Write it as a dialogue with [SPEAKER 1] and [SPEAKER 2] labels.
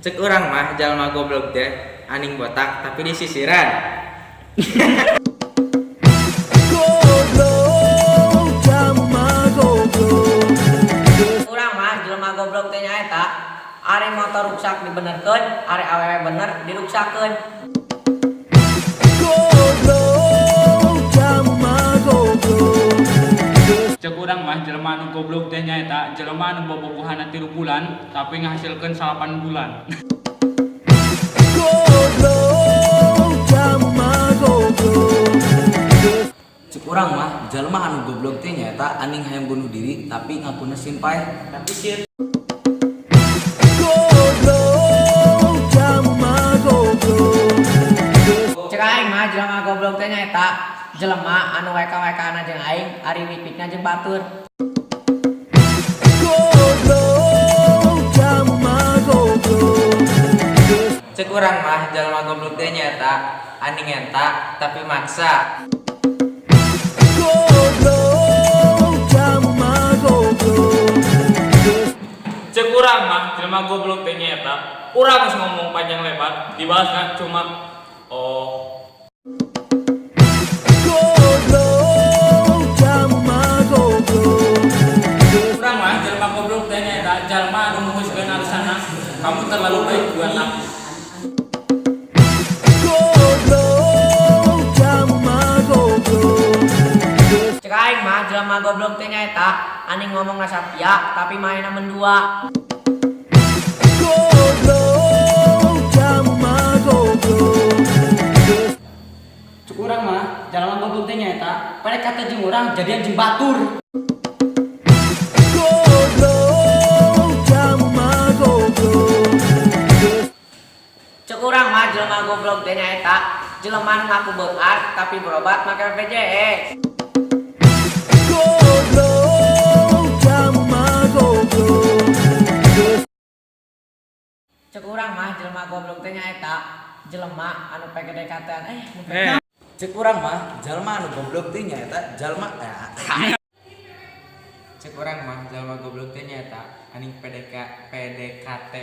[SPEAKER 1] Cek orang mah jalma goblok teh aning botak tapi di sisiran.
[SPEAKER 2] Urang mah jelema goblok teh nyaeta are motor ruksak dibenerkeun, are awewe bener diruksakeun.
[SPEAKER 3] Cek urang mah jelema anu goblok teh nyaeta jelema anu bobogohana 3 bulan tapi ngahasilkeun 8 bulan.
[SPEAKER 4] Cek urang mah jalma anu goblok teh nyaeta aning hayang bunuh diri tapi ngapuna simpai.
[SPEAKER 1] Tapi sih
[SPEAKER 2] Cek aing mah jelema goblok teh nyaeta jelema anu weka-wekana jeung aing ari wipikna jeung batur.
[SPEAKER 1] cek orang mah jalma goblok teh nyaeta aning enta tapi maksa.
[SPEAKER 3] Cek urang mah jelema goblok teh nyaeta urang geus ngomong panjang lebar dibalasna cuma oh. Urang mah jelema goblok teh nyaeta jalma anu mutuskeun alasanna kamu terlalu baik buat aku.
[SPEAKER 2] Cek aing mah jelema goblok teh nyaeta aning ngomong sapia tapi mainna mendua.
[SPEAKER 5] Cuk urang mah jalma goblok teh nyaeta PDKT jeung urang jadian jeung batur.
[SPEAKER 2] Cek urang mah jelema goblok teh nyaeta jelema anu ngaku beungar tapi berobat make BPJS. Cek urang mah jelema goblok teh nyaeta jelema anu PDKT-an
[SPEAKER 4] Cek urang mah jalma anu goblok teh nyaeta jalma
[SPEAKER 1] Cek orang mah jalma goblok teh nyaeta aning PDKT